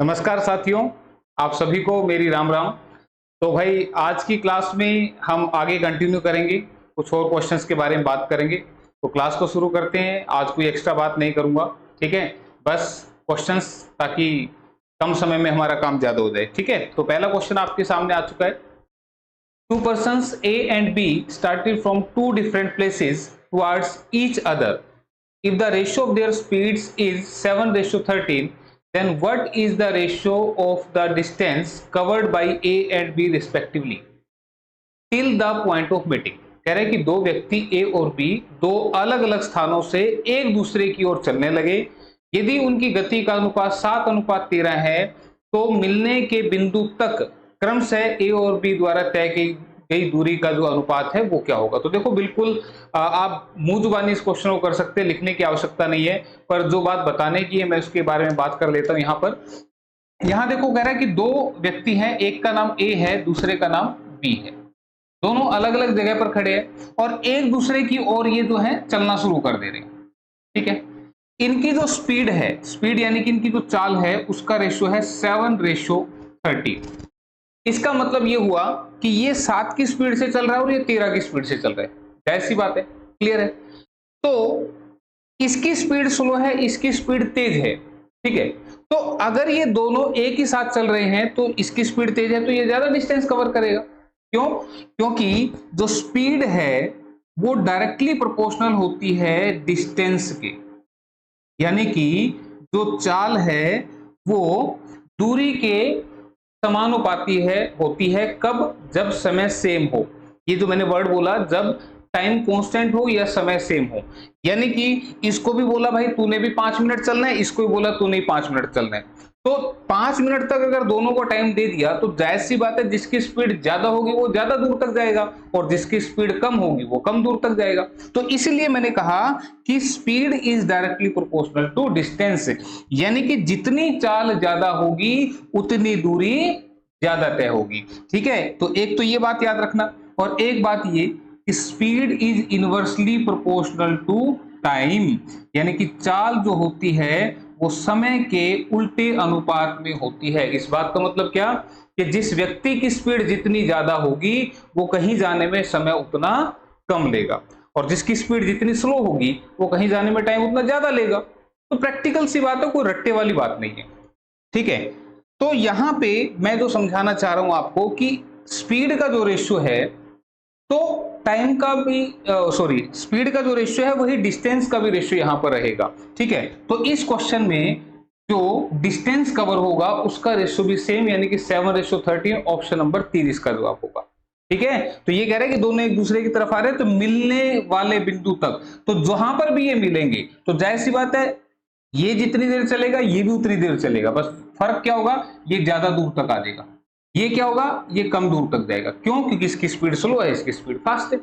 नमस्कार साथियों, आप सभी को मेरी राम राम। तो भाई आज की क्लास में हम आगे कंटिन्यू करेंगे, कुछ और क्वेश्चंस के बारे में बात करेंगे। तो क्लास को शुरू करते हैं। आज कोई एक्स्ट्रा बात नहीं करूंगा, ठीक है, बस क्वेश्चंस, ताकि कम समय में हमारा काम ज्यादा हो जाए। ठीक है, तो पहला क्वेश्चन आपके सामने आ चुका है। Two persons A and B started from two different places towards each other. If the ratio of their speeds is 7:13, then what is the ratio of the distance covered by A and B respectively till the point of meeting? कह रहे हैं कि दो व्यक्ति A और B दो अलग अलग स्थानों से एक दूसरे की ओर चलने लगे। यदि उनकी गति का अनुपात 7:13 है तो मिलने के बिंदु तक क्रमशः A और B द्वारा तय की गई दूरी का जो अनुपात है वो क्या होगा। तो देखो, बिल्कुल आप मुंह जुबानी इस क्वेश्चन को कर सकते हैं, लिखने की आवश्यकता नहीं है, पर जो बात बताने की है मैं उसके बारे में बात कर लेता हूं। यहाँ पर देखो, कह रहा है कि दो व्यक्ति हैं, एक का नाम A है, दूसरे का नाम B है। दोनों अलग अलग जगह पर खड़े हैं और एक दूसरे की ओर ये जो है चलना शुरू कर दे रहे हैं। ठीक है, इनकी जो स्पीड है, स्पीड यानी कि इनकी जो चाल है, उसका रेशियो है 7:30। इसका मतलब ये हुआ कि ये 7 की स्पीड से चल रहा है और ये 13 की स्पीड से चल रहा है। जाहिर सी बात है, क्लियर है। तो इसकी स्पीड स्लो है, इसकी स्पीड तेज है। ठीक है, तो अगर ये दोनों एक ही साथ चल रहे हैं तो इसकी स्पीड तेज है तो ये ज्यादा डिस्टेंस कवर करेगा। क्यों? क्योंकि जो स्पीड है वो डायरेक्टली प्रोपोर्शनल होती है डिस्टेंस के, यानी कि जो चाल है वो दूरी के समानुपाती होती है। कब? जब समय सेम हो। ये जो मैंने वर्ड बोला, जब टाइम कांस्टेंट हो या समय सेम हो, यानी कि इसको भी बोला भाई तूने भी 5 मिनट चलना है, इसको भी बोला तूने 5 मिनट चलना है, तो 5 मिनट तक अगर दोनों को टाइम दे दिया तो जाहिर सी बात है जिसकी स्पीड ज्यादा होगी वो ज्यादा दूर तक जाएगा और जिसकी स्पीड कम होगी वो कम दूर तक जाएगा। तो इसलिए मैंने कहा कि speed is directly proportional to distance, यानी कि जितनी चाल ज्यादा होगी उतनी दूरी ज्यादा तय होगी। ठीक है, तो एक तो ये बात याद रखना, और एक बात ये, speed is inversely proportional to time, यानी कि चाल जो होती है वो समय के उल्टे अनुपात में होती है। इस बात का मतलब क्या कि जिस व्यक्ति की स्पीड जितनी ज्यादा होगी वो कहीं जाने में समय उतना कम लेगा, और जिसकी स्पीड जितनी स्लो होगी वो कहीं जाने में टाइम उतना ज्यादा लेगा। तो प्रैक्टिकल सी बात है, कोई रट्टे वाली बात नहीं है। ठीक है, तो यहां पे मैं जो समझाना चाह रहा हूं आपको कि स्पीड का जो रेशियो है तो टाइम का भी स्पीड का जो रेशियो है वही डिस्टेंस का भी रेशियो यहां पर रहेगा। ठीक है, तो इस क्वेश्चन में जो डिस्टेंस कवर होगा उसका रेशियो भी सेम, यानी कि 7:13। ऑप्शन नंबर 3 इसका जवाब होगा। ठीक है, तो ये कह रहे हैं कि दोनों एक दूसरे की तरफ आ रहे हैं तो मिलने वाले बिंदु तक, तो जहां पर भी ये मिलेंगे तो जाहिर सी बात है ये जितनी देर चलेगा ये भी उतनी देर चलेगा, बस फर्क क्या होगा, ये ज्यादा दूर तक आ जाएगा, ये क्या होगा, ये कम दूर तक जाएगा। क्यों? क्योंकि इसकी स्पीड स्लो है, इसकी स्पीड फास्ट है।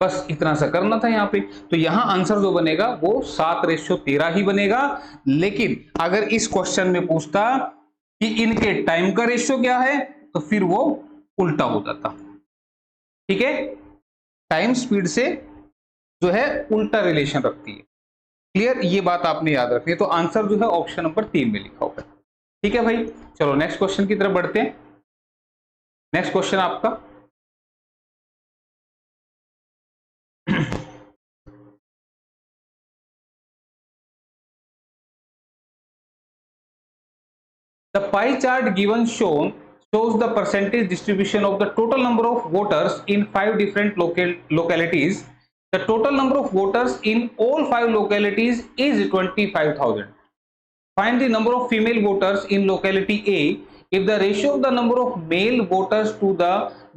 बस इतना सा करना था यहाँ पे। तो यहां आंसर जो बनेगा वो 7:13 ही बनेगा। लेकिन अगर इस क्वेश्चन में पूछता कि इनके टाइम का रेशियो क्या है तो फिर वो उल्टा हो जाता। ठीक है, टाइम स्पीड से जो है उल्टा रिलेशन रखती है। क्लियर? ये बात आपने याद रखनी है। तो आंसर जो है ऑप्शन नंबर 3 में लिखा होगा। ठीक है भाई, चलो नेक्स्ट क्वेश्चन की तरफ बढ़ते हैं। नेक्स्ट क्वेश्चन आपका the pie chart given shows the percentage distribution of the total number of voters in 5 different localities. The total number of voters in all 5 localities is 25,000. Find the number of female voters in locality A if the ratio of the number of male voters to the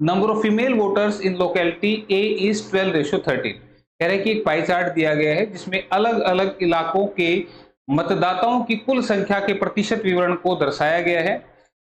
number of female voters in locality A is 12:13। कह रहे हैं कि एक pie chart दिया गया है जिसमें अलग अलग इलाकों के मतदाताओं की कुल संख्या के प्रतिशत विवरण को दर्शाया गया है।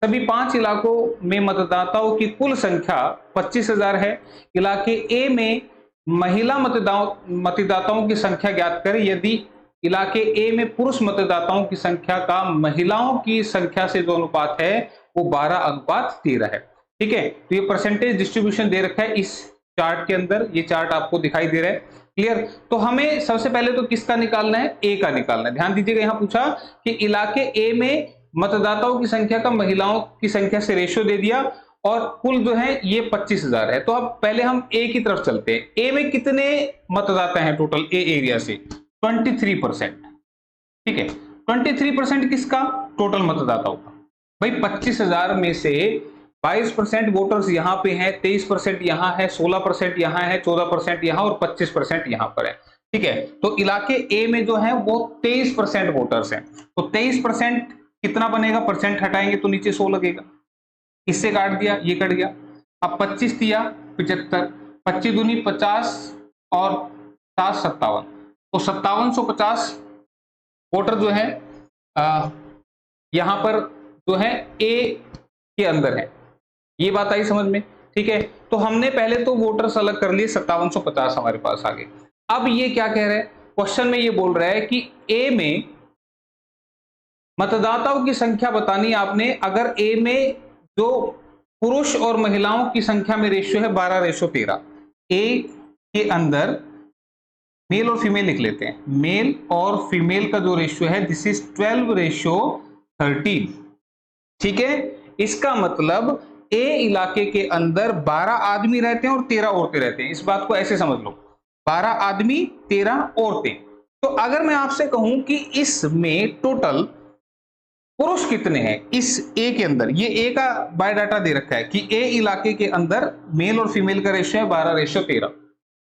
सभी 5 इलाकों में मतदाताओं की कुल संख्या 25,000 है। इलाके ए में महिला मतदाताओं की संख्या ज्ञात करें यदि इलाके ए में पुरुष मतदाताओं की संख्या का महिलाओं की संख्या से जो अनुपात है वो 12:13 है। ठीक है, तो ये परसेंटेज डिस्ट्रीब्यूशन दे रखा है इस चार्ट के अंदर, ये चार्ट आपको दिखाई दे रहा है। क्लियर? तो हमें सबसे पहले तो किसका निकालना है, ए का निकालना है। ध्यान दीजिएगा, यहां पूछा कि इलाके ए में मतदाताओं की संख्या का महिलाओं की संख्या से रेशियो दे दिया और कुल जो है ये 25,000 है। तो अब पहले हम ए की तरफ चलते हैं। ए में कितने मतदाता हैं टोटल ए एरिया से? 23%। ठीक है, 23% किसका? टोटल मतदाताओं का। भाई 25,000 में से 22% वोटर्स यहां पे हैं, 23% यहां है, 16% यहां है, 14% यहां और 25% यहां पर है। ठीक है, तो इलाके ए में जो है वो 23% वोटर्स हैं। तो 23% कितना बनेगा? परसेंट हटाएंगे तो नीचे 100 लगेगा, इससे काट दिया, ये कट गया। अब 25 दिया 75, 25 दूनी 50 और 7 57, तो 5750 वोटर जो है यहां पर जो है ए के अंदर है। ये बात आई समझ में? ठीक है, तो हमने पहले तो वोटर्स अलग कर लिए, 5750 हमारे पास आ गए। अब ये क्या कह रहा है क्वेश्चन में? ये बोल रहा है कि ए में मतदाताओं की संख्या बतानी आपने। अगर ए में जो पुरुष और महिलाओं की संख्या में रेशियो है 12:13, ए के अंदर मेल और फीमेल लिख लेते हैं। मेल और फीमेल का जो रेशियो है दिस इज 12:13। ठीक है, इसका मतलब ए इलाके के अंदर 12 आदमी रहते हैं और 13 औरतें रहते हैं। इस बात को ऐसे समझ लो, 12 आदमी 13 औरतें। तो अगर मैं आपसे कहूं कि इसमें टोटल पुरुष कितने हैं इस ए के अंदर, ये ए का बायोडाटा दे रखा है कि ए इलाके के अंदर मेल और फीमेल का रेशियो है 12:13।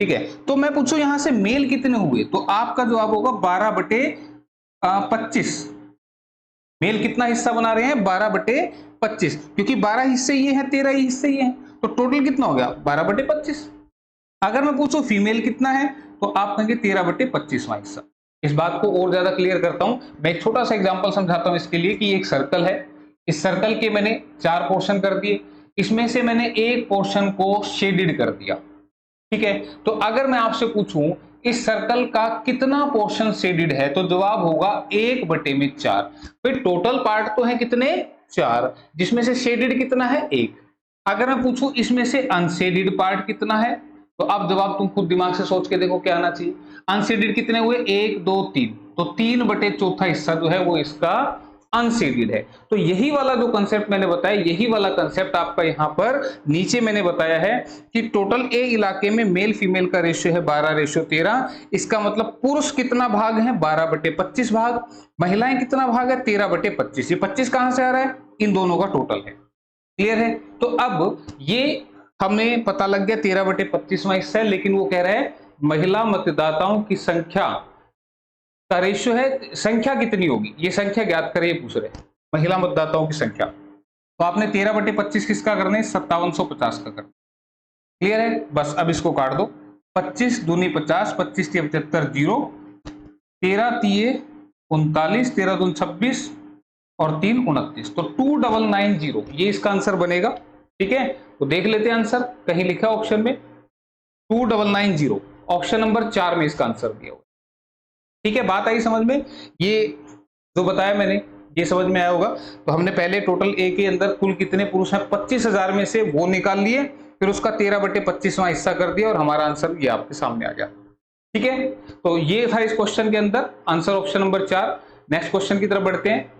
ठीक है, तो मैं पूछूं यहां से मेल कितने हुए, तो आपका जवाब होगा 12/25। मेल कितना हिस्सा बना रहे हैं? 12/25, क्योंकि 12 हिस्से ये हैं, 13 हिस्से ये हैं, तो टोटल कितना हो गया? 12/25। अगर मैं पूछूं फीमेल कितना है, तो आप कहेंगे 13/25वां हिस्सा। इस बात को और ज्यादा क्लियर करता हूं, मैं एक छोटा सा एग्जांपल समझाता हूं इसके लिए कि एक सर्कल है। इस सर्कल के मैंने 4 पोर्शन कर दिए, इसमें से मैंने एक पोर्शन को शेडेड कर दिया। ठीक है, तो अगर मैं आपसे पूछूं इस सर्कल का कितना पोर्शन शेडेड है, तो जवाब होगा 1/4। फिर टोटल पार्ट तो है कितने? 4, जिसमें से शेडेड कितना है? 1। अगर मैं पूछूं इसमें से अनशेडेड पार्ट कितना है, तो अब जवाब तुम खुद दिमाग से सोच के देखो क्या आना चाहिए। अनशेडेड कितने हुए? 1 2 3, तो 3/4 हिस्सा जो है वो इसका अनशेडेड है। तो यही वाला जो कंसेप्ट मैंने बताया, यही वाला कंसेप्ट आपका यहां पर नीचे मैंने बताया है कि टोटल ए इलाके में मेल फीमेल का रेशियो है 12:13। इसका मतलब पुरुष कितना भाग है? 12/25 भाग। महिलाएं कितना भाग है? 13/25। ये 25 कहां से आ रहा है? इन दोनों का टोटल है। क्लियर है? तो अब ये हमें पता लग गया 13/25वां हिस्सा है, लेकिन वो कह रहा है महिला मतदाताओं की संख्या का रेशियो है, संख्या कितनी होगी, ये संख्या ज्ञात करें, ये पूछ रहे हैं महिला मतदाताओं की संख्या। तो आपने 13/25 किसका करना है? 5750 का करना। क्लियर है? बस अब इसको काट दो। 25 दूनी 50, 25 × 75 0, 13 × 39, 13 दूनी 26 और 3 29, तो 2990 ये इसका आंसर बनेगा। ठीक है, तो देख लेते हैं आंसर, कहीं लिखा ऑप्शन में 2990, ऑप्शन नंबर 4 में इसका आंसर दिया हुआ। ठीक है, बात आई समझ में? ये जो बताया मैंने ये समझ में आया होगा। तो हमने पहले टोटल ए के अंदर कुल कितने पुरुष हैं 25,000 में से वो निकाल लिए, फिर उसका 13/25वां हिस्सा कर दिया और हमारा आंसर ये आपके सामने आ गया। ठीक है, तो ये था इस क्वेश्चन के अंदर answer, option number 4। Next question की तरफ बढ़ते हैं।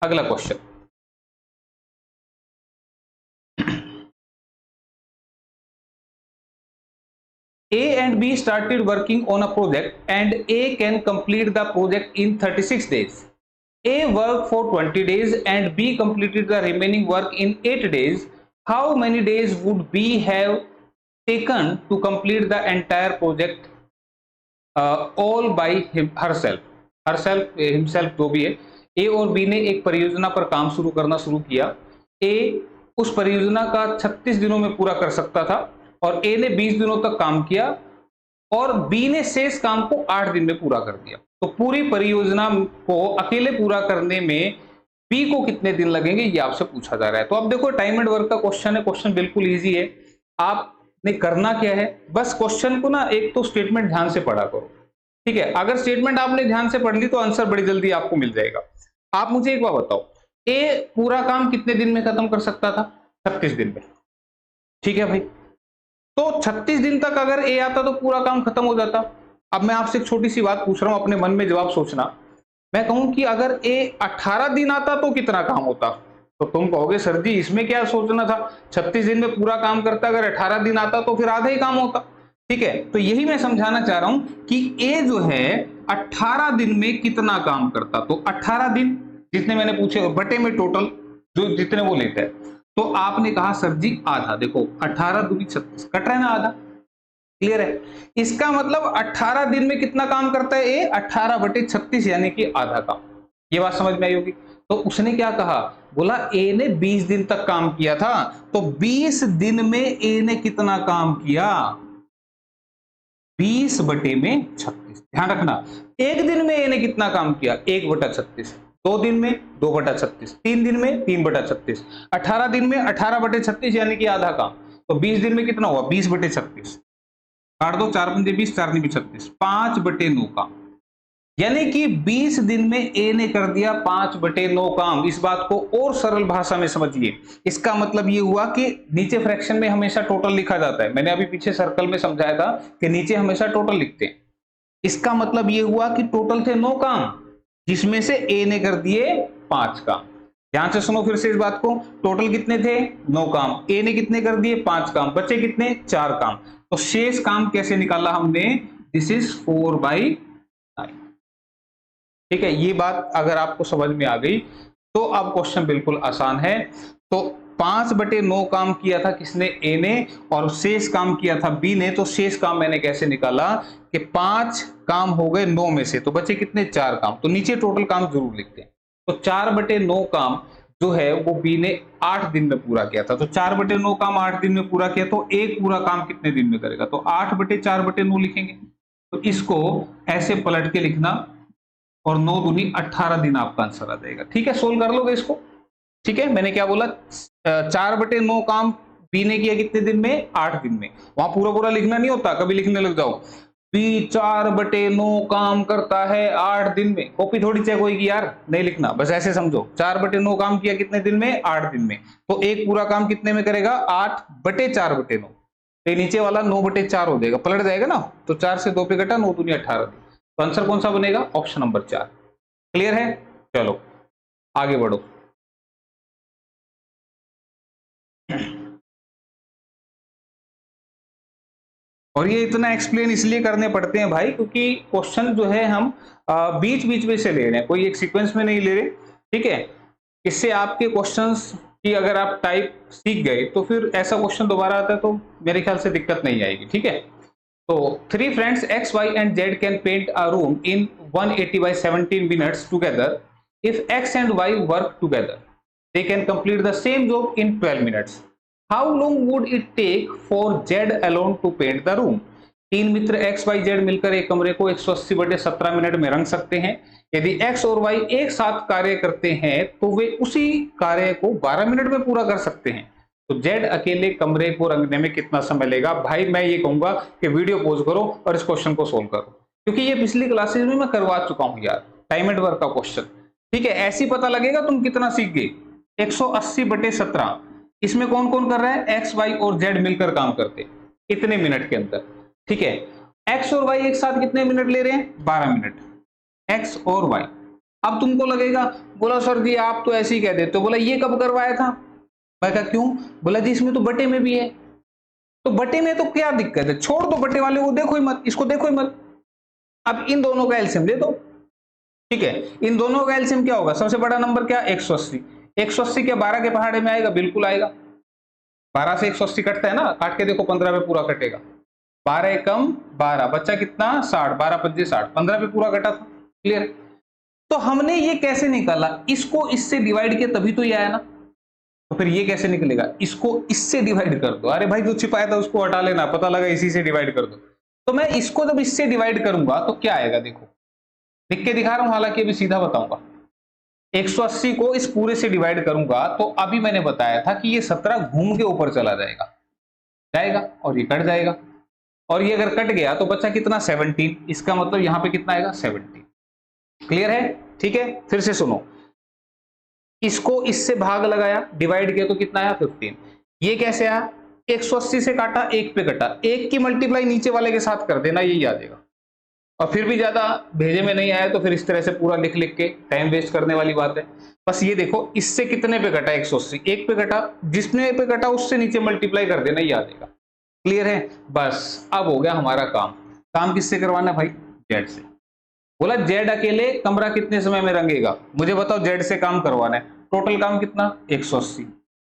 अगला question, A and B started working on a project and A can complete the project in 36 days. A worked for 20 days and B completed the remaining work in 8 days. How many days would B have taken to complete the entire project all by himself जो भी है। A और B ने एक परियोजना पर काम करना शुरू किया। A उस परियोजना का 36 दिनों में पूरा कर सकता था और ए ने 20 दिनों तक काम किया और बी ने शेष काम को 8 दिन में पूरा कर दिया। तो पूरी परियोजना को अकेले पूरा करने में बी को कितने दिन लगेंगे ये आपसे पूछा जा रहा है। तो अब देखो टाइम एंड वर्क का क्वेश्चन है, क्वेश्चन बिल्कुल इजी है। आपने करना क्या है, बस क्वेश्चन को ना एक तो स्टेटमेंट ध्यान से पढ़ा करो। ठीक है, अगर स्टेटमेंट आपने ध्यान से पढ़ ली तो आंसर बड़ी जल्दी आपको मिल जाएगा। आप मुझे एक बात बताओ, ए पूरा काम कितने दिन में खत्म कर सकता था? 36 दिन में। ठीक है भाई, तो 36 दिन तक अगर ए आता तो पूरा काम खत्म हो जाता। अब मैं आपसे एक छोटी सी बात पूछ रहा हूं, अपने मन में जवाब सोचना। मैं कहूं कि अगर ए 18 दिन आता तो कितना काम होता, तो तुम कहोगे सर जी इसमें क्या सोचना था, 36 दिन में पूरा काम करता, अगर 18 दिन आता तो फिर आधा ही काम होता। ठीक है, तो यही मैं समझाना चाह रहा हूं कि ए जो है 18 दिन में कितना काम करता, तो 18 दिन जितने मैंने पूछे बटे में टोटल जो जितने वो लेते हैं, तो आपने कहा सर जी आधा। देखो 18 दूनी 36, कट रहा है ना आधा, क्लियर है। इसका मतलब 18 दिन में कितना काम करता है ए, 18 बटे 36 यानी कि आधा काम। ये बात समझ में आई होगी। तो उसने क्या कहा, बोला ए ने 20 दिन तक काम किया था, तो 20 दिन में ए ने कितना काम किया, 20 बटे में 36। ध्यान रखना, एक दिन में ए ने कितना काम किया, 1 बटा 36, 2 दिन में 2 बटा 36, 3 दिन में 3 बटा 36, 18 दिन में 18 बटे 36 यानी कि आधा काम। तो 20 दिन में कितना हुआ, 20 बटे 36, काट दो, 4 पंजे 20, 4 नी 36, 5 बटे 9 काम। यानी कि 20 दिन में ए ने कर दिया 5 बटे 9 काम। इस बात को और सरल भाषा में समझिए, इसका मतलब ये हुआ कि नीचे फ्रैक्शन में हमेशा टोटल लिखा जाता है। मैंने अभी पीछे सर्कल में समझाया था कि नीचे हमेशा टोटल लिखते हैं। इसका मतलब ये हुआ कि टोटल थे 9 काम, जिसमें से ए ने कर दिए 5 काम। ध्यान से सुनो फिर से इस बात को, टोटल कितने थे 9 काम, ए ने कितने कर दिए 5 काम, बचे कितने 4 काम। तो शेष काम कैसे निकाला हमने, दिस इज 4/9। ठीक है, ये बात अगर आपको समझ में आ गई तो अब क्वेश्चन बिल्कुल आसान है। तो 5 बटे 9 काम किया था किसने, ए ने, और शेष काम किया था बी ने। तो शेष काम मैंने कैसे निकाला कि 5 काम हो गए 9 में से, तो बचे कितने 4 काम। तो नीचे टोटल काम जरूर लिखते हैं। तो 4 बटे 9 काम जो है वो बी ने 8 दिन में पूरा किया था। तो 4 बटे 9 काम 8 दिन में पूरा किया, तो एक पूरा काम कितने दिन में करेगा, तो 8 बटे 4 बटे 9 लिखेंगे। तो इसको ऐसे पलट के लिखना, और 9 दूनी 18 दिन आपका आंसर आ जाएगा। ठीक है, सोल्व कर लोगे इसको। ठीक है, मैंने क्या बोला, 4 बटे 9 काम बी ने किया कितने दिन में, 8 दिन में। वहां पूरा पूरा लिखना नहीं होता, कभी लिखने लग जाओ बी 4 बटे 9 काम करता है 8 दिन में, कॉपी थोड़ी चेक होगी यार, नहीं लिखना, बस ऐसे समझो 4 बटे 9 काम किया कितने दिन में, 8 दिन में। तो एक पूरा काम कितने में करेगा, 8 बटे 4 बटे 9। तो नीचे वाला 9 बटे 4 हो जाएगा, पलट जाएगा ना। तो 4 से 2 पे कटा, 9 दूनी 18 दिन। तो आंसर कौन सा बनेगा, ऑप्शन नंबर 4। क्लियर है, चलो आगे बढ़ो। और ये इतना एक्सप्लेन इसलिए करने पड़ते हैं भाई, क्योंकि क्वेश्चन जो है हम बीच बीच में से ले रहे हैं, कोई एक सीक्वेंस में नहीं ले रहे। ठीक है, इससे आपके क्वेश्चंस की अगर आप टाइप सीख गए तो फिर ऐसा क्वेश्चन दोबारा आता है तो मेरे ख्याल से दिक्कत नहीं आएगी। ठीक है, तो 3 friends X, Y and Z can paint a room in 180 by 17 minutes together. If X and Y work together, they can complete the same job in 12 minutes. How long would it take for Z alone to paint the room? 3 Mitra X, Y, Z मिलकर एक कमरे को 180 बटे 17 minute में रंग सकते हैं। यदि X और Y एक साथ कार्य करते हैं तो वे उसी कार्य को 12 मिनट में पूरा कर सकते हैं। तो जेड अकेले कमरे को रंगने में कितना समय लेगा। भाई मैं ये कहूंगा कि वीडियो पॉज करो और इस क्वेश्चन को सोल्व करो, क्योंकि ये पिछली क्लासेस में मैं करवा चुका हूं यार, टाइम एंड वर्क का क्वेश्चन। ठीक है, ऐसी पता लगेगा तुम कितना सीख गए। 180 बटे 17, इसमें कौन कौन कर रहा है, एक्स वाई और जेड मिलकर काम करते इतने मिनट के अंदर। ठीक है, एक्स और वाई एक साथ कितने मिनट ले रहे हैं, 12 मिनट, एक्स और वाई। अब तुमको लगेगा, बोला सर जी आप तो ऐसे ही कह देते हो, बोला ये कब करवाया था, मैं कहा क्यों, बोला जी इसमें तो बटे में भी है। तो बटे में तो क्या दिक्कत है, छोड़ दो बटे वाले को, देखो ही मत, इसको देखो ही मत। अब इन दोनों का एलसीएम ले दो। ठीक है, इन दोनों का एलसीएम क्या होगा, सबसे बड़ा नंबर क्या, 180। 180 क्या 12 के पहाड़े में आएगा, बिल्कुल आएगा। 12 से 180 कटता है ना, काट के देखो 15 पे पूरा कटेगा। 12 कम 12, बच्चा कितना 60, 12 पंजे 60, 15 पे पूरा कटा था। क्लियर। तो हमने ये कैसे निकाला, इसको इससे डिवाइड किया तभी तो ये आया ना। तो फिर ये कैसे निकलेगा, इसको इससे डिवाइड कर दो। अरे भाई जो छिपाया था उसको हटा लेना, पता लगा इसी से डिवाइड कर दो। तो मैं इसको जब इससे डिवाइड करूंगा तो क्या आएगा, देखो लिख के दिखा रहा हूं, हालांकि अभी सीधा बताऊंगा। 180 को इस पूरे से डिवाइड करूंगा तो अभी मैंने बताया था कि ये 17 घूम के ऊपर चला जाएगा और ये कट जाएगा, और ये अगर कट गया तो बच्चा कितना 17। इसका मतलब यहां पे कितना आएगा 17। क्लियर है। ठीक है, फिर से सुनो, इसको इससे भाग लगाया, डिवाइड किया तो कितना आया 15। ये कैसे आया, 180 से काटा, 1 पे कटा, 1 की मल्टीप्लाई नीचे वाले के साथ कर देना, यही आ जाएगा। और फिर भी ज्यादा भेजे में नहीं आया तो फिर इस तरह से पूरा लिख लिख के टाइम वेस्ट करने वाली बात है। बस ये देखो इससे कितने पे घटा, 180 एक पे घटा, जिसने पे घटा उससे नीचे मल्टीप्लाई कर देना, ये आ जाएगा। क्लियर है? बस अब हो गया हमारा काम। काम किससे करवाना है भाई? जेड से। बोला जेड अकेले कमरा कितने समय में रंगेगा, मुझे बताओ जेड से काम करवाना है। टोटल काम कितना? 180।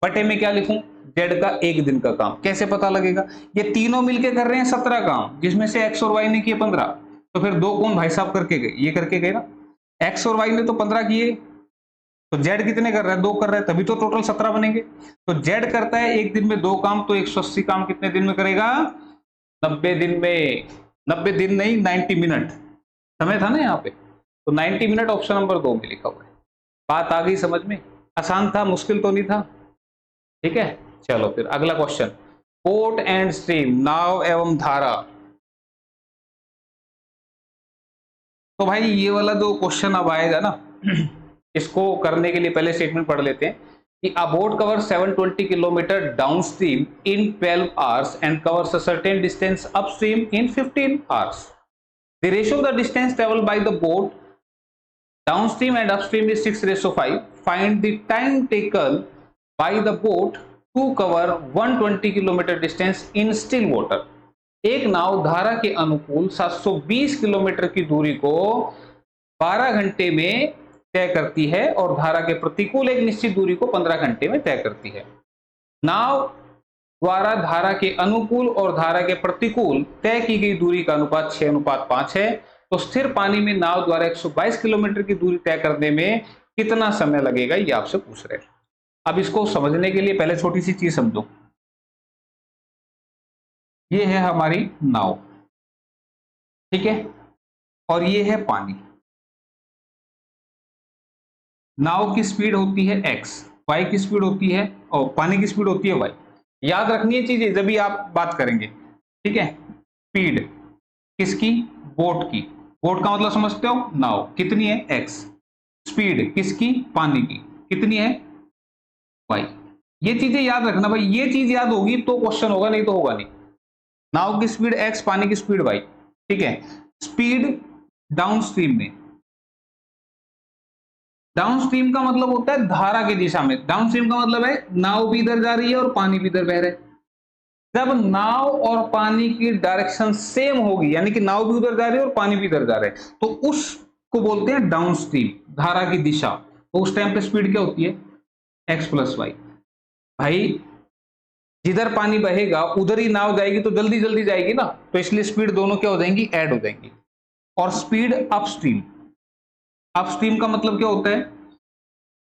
बटे में क्या लिखूं? जेड का एक दिन का काम। कैसे पता लगेगा? ये तीनों मिलके कर रहे हैं 17 काम, जिसमें से एक्स और वाई ने किए 15। तो फिर दो कौन भाई साहब करके गए? ये करके गए ना। एक्स और वाई ने तो 15 किए, तो जेड कितने कर रहा है? 2 कर रहा है, तभी तो टोटल 17 बनेंगे। तो जेड करता है एक दिन में 2 काम, तो 180 काम कितने दिन में करेगा? 90 दिन में। 90 दिन नहीं, 90 मिनट समय था ना यहाँ पे, तो 90 मिनट ऑप्शन नंबर 2 में लिखा हुआ है। बात आ गई समझ में? आसान था, मुश्किल तो नहीं था। ठीक है, चलो फिर अगला क्वेश्चन। पोर्ट एंड स्ट्रीम, नाव एवं धारा। तो भाई ये वाला जो क्वेश्चन अब आएगा ना, इसको करने के लिए पहले स्टेटमेंट पढ़ लेते हैं कि अ boat covers 720 kilometre downstream in 12 hours and covers a certain distance upstream in 15 hours. The ratio of the distance travelled by the boat downstream and upstream is 6:5. Find the time taken by the boat to cover 120 kilometre distance in still water. एक नाव धारा के अनुकूल 720 kilometre की दूरी को 12 घंटे में तय करती है और धारा के प्रतिकूल एक निश्चित दूरी को 15 घंटे में तय करती है। नाव द्वारा धारा के अनुकूल और धारा के प्रतिकूल तय की गई दूरी का अनुपात 6:5 है। तो स्थिर पानी में नाव द्वारा 122 किलोमीटर की दूरी तय करने में कितना समय लगेगा, ये आपसे पूछ रहे हैं। अब इसको समझने के लिए पहले छोटी सी चीज समझो। ये है हमारी नाव, ठीक है, और ये है पानी। नाव की स्पीड होती है x, y की स्पीड होती है, और पानी की स्पीड होती है y। याद रखनी है चीजें जब भी आप बात करेंगे, ठीक है। स्पीड किसकी? बोट की। बोट का मतलब समझते हो? नाव। कितनी है? x। स्पीड किसकी? पानी की। कितनी है? y। ये चीजें याद रखना भाई, ये चीज याद होगी तो क्वेश्चन होगा, नहीं तो होगा नहीं। नाव की स्पीड x, पानी की स्पीड y, ठीक है। स्पीड डाउनस्ट्रीम में, डाउनस्ट्रीम का मतलब होता है धारा की दिशा में। डाउनस्ट्रीम का मतलब है नाव भी इधर जा रही है और पानी भी इधर बह रहा है। जब नाव और पानी की डायरेक्शन सेम होगी, यानी कि नाव भी उधर जा रही है और पानी भी इधर जा रहा है, तो उसको बोलते हैं डाउनस्ट्रीम, धारा की दिशा। तो उस टाइम पे स्पीड क्या होती है? x plus y. भाई जिधर पानी बहेगा उधर ही नाव जाएगी, तो जल्दी जल्दी जाएगी ना, तो इसलिए स्पीड दोनों क्या हो जाएंगी? ऐड हो जाएंगी। और स्पीड अपस्ट्रीम, अपस्ट्रीम का मतलब क्या होता है?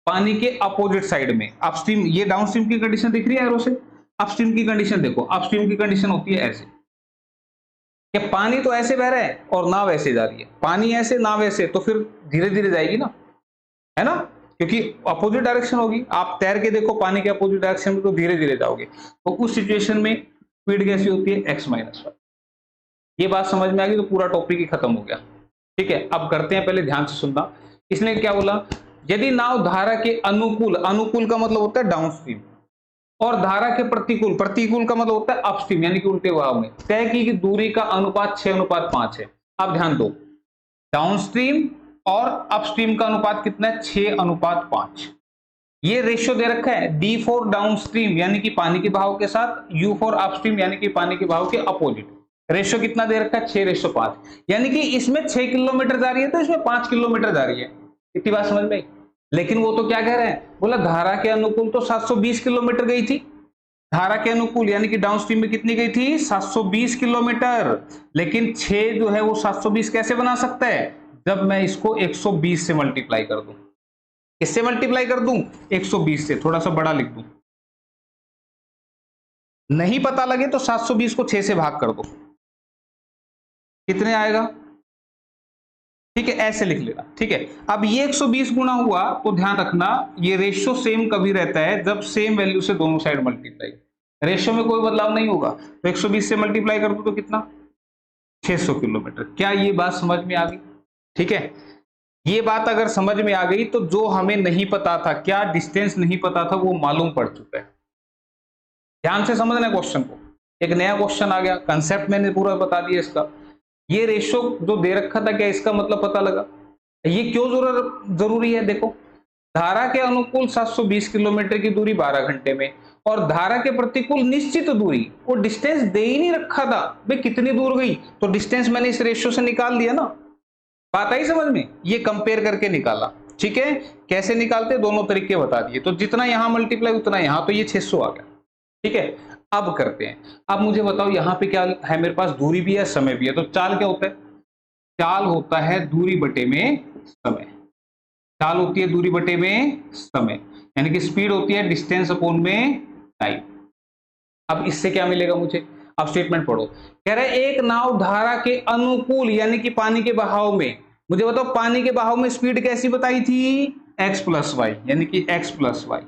पानी के अपोजिट साइड में। अपस्ट्रीम, ये डाउनस्ट्रीम की कंडीशन दिख रही है एरो से। अपस्ट्रीम की कंडीशन देखो, अपस्ट्रीम की कंडीशन होती है ऐसे कि पानी तो ऐसे बह रहा है और नाव ऐसे जा रही है। पानी ऐसे, नाव ऐसे, तो फिर धीरे धीरे जाएगी ना, है ना, क्योंकि अपोजिट डायरेक्शन होगी। आप तैर के देखो पानी के अपोजिट डायरेक्शन में, तो धीरे धीरे जाओगे। तो उस सिचुएशन में स्पीड कैसी होती है? x minus y. ये बात समझ में आ गई तो पूरा टॉपिक ही खत्म हो गया। ठीक है, अब करते हैं, पहले ध्यान से सुनना। इसने क्या बोला? यदि नाव धारा के अनुकूल, अनुकूल का मतलब होता है डाउनस्ट्रीम, और धारा के प्रतिकूल, प्रतिकूल का मतलब होता है अपस्ट्रीम, यानी कि उल्टे बहाव में, तय की गई दूरी का अनुपात 6:5 है। अब ध्यान दो, डाउनस्ट्रीम और अपस्ट्रीम का अनुपात कितना है? 6:5। ये रेशियो दे रखा है, D फॉर डाउनस्ट्रीम यानी कि पानी के बहाव के साथ, U फॉर अपस्ट्रीम यानी कि पानी के बहाव के अपोजिट। रेशियो कितना दे रखा है? 6:5। यानी कि इसमें 6 किलोमीटर जा रही है तो इसमें 5 किलोमीटर जा रही है। इतनी बात समझ में आई? लेकिन वो तो क्या कह रहे हैं? बोला धारा के अनुकूल तो 720 किलोमीटर गई थी। धारा के अनुकूल यानी कि डाउनस्ट्रीम में कितनी गई थी? 720 किलोमीटर। लेकिन 6 जो है वो 720 कैसे बना सकता है? जब मैं इसको 120 से मल्टीप्लाई कर दूं। इससे मल्टीप्लाई कर दूं 120 से, थोड़ा सा बड़ा लिख दूं। नहीं पता लगे तो 720 को 6 से भाग कर दो, कितने आएगा? ठीक है, ऐसे लिख लेना। ठीक है, अब ये 120 गुना हुआ तो ध्यान रखना ये रेशियो सेम कभी रहता है जब सेम वैल्यू से दोनों साइड मल्टीप्लाई। रेशियो में कोई बदलाव नहीं होगा, तो 120 से मल्टीप्लाई कर दो तो कितना? 600 किलोमीटर। क्या ये बात समझ में आ गई? ठीक है, ये बात अगर समझ में आ गई तो जो हमें नहीं पता था, क्या डिस्टेंस नहीं पता था, वो मालूम पड़ चुका है। ध्यान से समझना क्वेश्चन को। एक नया क्वेश्चन आ गया, कंसेप्ट मैंने पूरा बता दिया इसका। ये रेशो जो दे रखा था, क्या इसका मतलब पता लगा? ये क्यों जरूरी है? देखो, धारा के अनुकूल 720 किलोमीटर की दूरी 12 घंटे में, और धारा के प्रतिकूल निश्चित दूरी, वो डिस्टेंस दे ही नहीं रखा था भाई कितनी दूर गई, तो डिस्टेंस मैंने इस रेशियो से निकाल दिया ना। बात आई समझ में? ये कंपेयर करके निकाला। ठीक है, कैसे निकालते दोनों तरीके बता दिए, तो जितना यहां मल्टीप्लाई उतना यहां, तो ये 600 आ गया। ठीक है, अब करते हैं। अब मुझे बताओ यहाँ पे क्या है, मेरे पास दूरी भी है समय भी है, तो चाल क्या होता है? चाल होता है दूरी बटे में समय। चाल होती है दूरी बटे में समय, यानी कि स्पीड होती है डिस्टेंस अपॉन में टाइम। अब इससे क्या मिलेगा मुझे? अब स्टेटमेंट पढ़ो। कह रहे एक नाव धारा के अनुकूल यानी कि पानी के बहाव में, मुझे बताओ पानी के बहाव में स्पीड कैसी बताई थी? x प्लस वाई, यानी कि x प्लस वाई।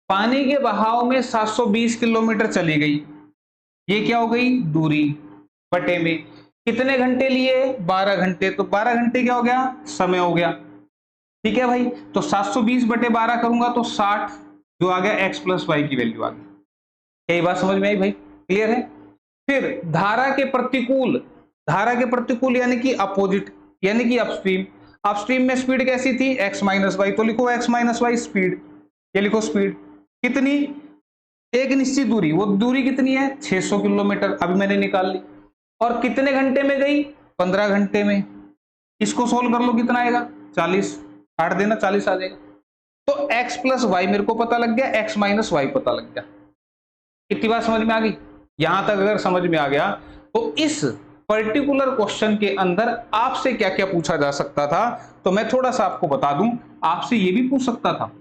पानी के बहाव में 720 किलोमीटर चली गई, ये क्या हो गई? दूरी बटे में कितने घंटे लिए? 12 घंटे, तो 12 घंटे क्या हो गया? समय हो गया। ठीक है भाई, तो 720 बटे 12 करूंगा तो 60 जो आ गया x प्लस वाई की वैल्यू आ गई। यही बात समझ में आई भाई? क्लियर है? फिर धारा के प्रतिकूल, धारा के प्रतिकूल यानी कि अपोजिट, यानी कि अपस्ट्रीम। अपस्ट्रीम में स्पीड कैसी थी? x माइनस वाई, तो लिखो x माइनस वाई स्पीड, ये लिखो स्पीड कितनी? एक निश्चित दूरी, वो दूरी कितनी है? 600 किलोमीटर, अभी मैंने निकाल ली। और कितने घंटे में गई? 15 घंटे में। इसको सोल्व कर लो, कितना आएगा? 40, काट देना, 40 आ जाएगा। तो x प्लस वाई मेरे को पता लग गया, x माइनस वाई पता लग गया। इतनी बात समझ में आ गई? यहां तक अगर समझ में आ गया तो इस पर्टिकुलर क्वेश्चन के अंदर आपसे क्या क्या पूछा जा सकता था, तो मैं थोड़ा सा आपको बता दूं। आपसे ये भी पूछ सकता था,